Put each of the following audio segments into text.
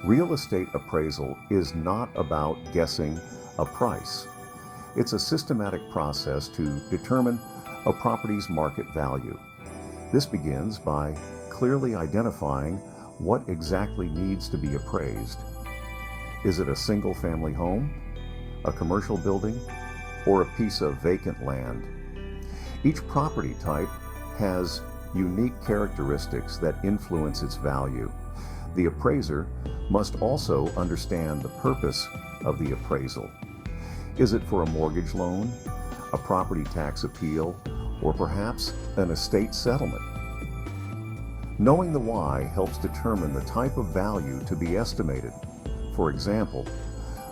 Real estate appraisal is not about guessing a price. It's a systematic process to determine a property's market value. This begins by clearly identifying what exactly needs to be appraised. Is it a single-family home, a commercial building, or a piece of vacant land? Each property type has unique characteristics that influence its value. The appraiser must also understand the purpose of the appraisal. Is it for a mortgage loan, a property tax appeal, or perhaps an estate settlement? Knowing the why helps determine the type of value to be estimated. For example,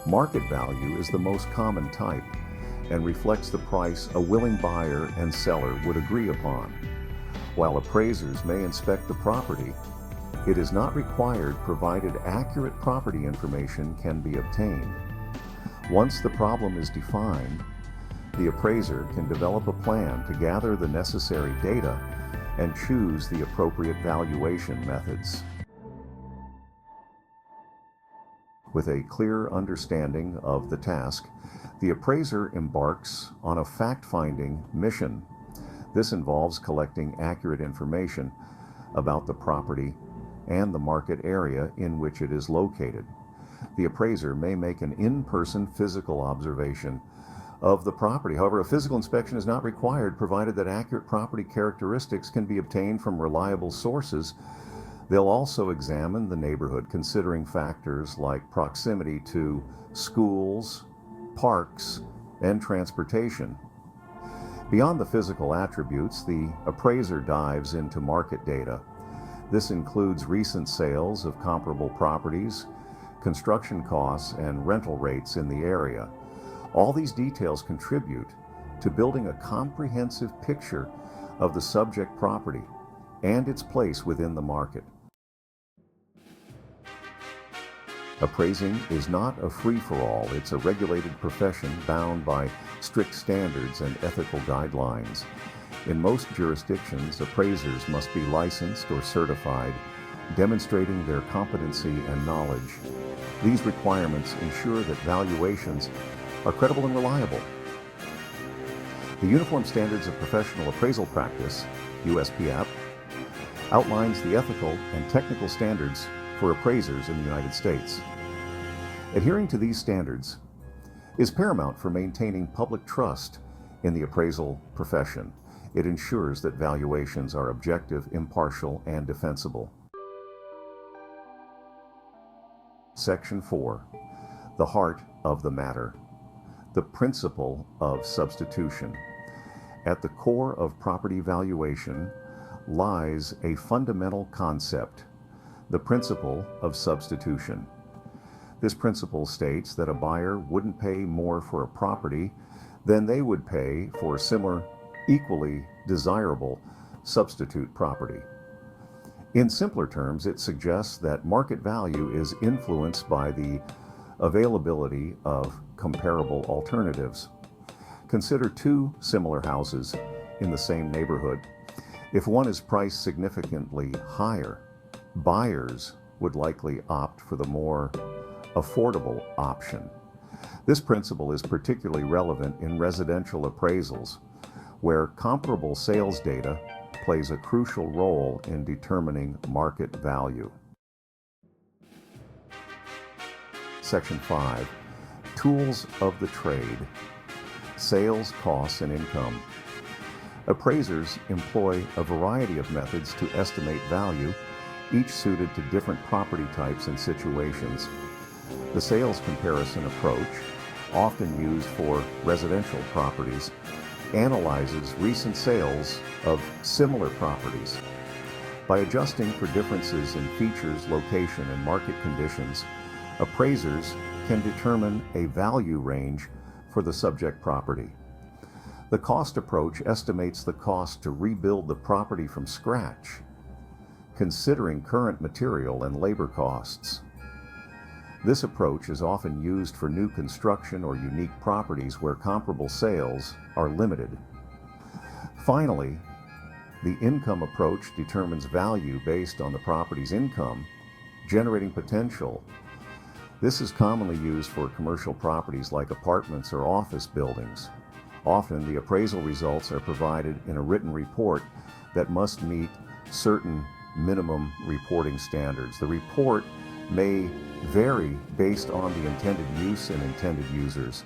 market value is the most common type and reflects the price a willing buyer and seller would agree upon. While appraisers may inspect the property, it is not required provided accurate property information can be obtained. Once the problem is defined, the appraiser can develop a plan to gather the necessary data and choose the appropriate valuation methods. With a clear understanding of the task, the appraiser embarks on a fact-finding mission. This involves collecting accurate information about the property and the market area in which it is located. The appraiser may make an in-person physical observation of the property. However, a physical inspection is not required provided that accurate property characteristics can be obtained from reliable sources. They'll also examine the neighborhood, considering factors like proximity to schools, parks, and transportation. Beyond the physical attributes, the appraiser dives into market data. This includes recent sales of comparable properties, construction costs, and rental rates in the area. All these details contribute to building a comprehensive picture of the subject property and its place within the market. Appraising is not a free-for-all. It's a regulated profession bound by strict standards and ethical guidelines. In most jurisdictions, appraisers must be licensed or certified, demonstrating their competency and knowledge. These requirements ensure that valuations are credible and reliable. The Uniform Standards of Professional Appraisal Practice, USPAP, outlines the ethical and technical standards for appraisers in the United States. Adhering to these standards is paramount for maintaining public trust in the appraisal profession. It ensures that valuations are objective, impartial, and defensible. Section 4. The heart of the matter. The principle of substitution. At the core of property valuation lies a fundamental concept, the principle of substitution. This principle states that a buyer wouldn't pay more for a property than they would pay for a similar, equally desirable substitute property. In simpler terms, it suggests that market value is influenced by the availability of comparable alternatives. Consider two similar houses in the same neighborhood. If one is priced significantly higher, buyers would likely opt for the more affordable option. This principle is particularly relevant in residential appraisals, where comparable sales data plays a crucial role in determining market value. Section 5. Tools of the trade. Sales, costs, and income. Appraisers employ a variety of methods to estimate value, each suited to different property types and situations. The sales comparison approach, often used for residential properties, analyzes recent sales of similar properties. By adjusting for differences in features, location, and market conditions, appraisers can determine a value range for the subject property. The cost approach estimates the cost to rebuild the property from scratch, considering current material and labor costs. This approach is often used for new construction or unique properties where comparable sales are limited. Finally, the income approach determines value based on the property's income Generating potential. This is commonly used for commercial properties like apartments or office buildings. Often, the appraisal results are provided in a written report that must meet certain minimum reporting standards. The report may vary based on the intended use and intended users.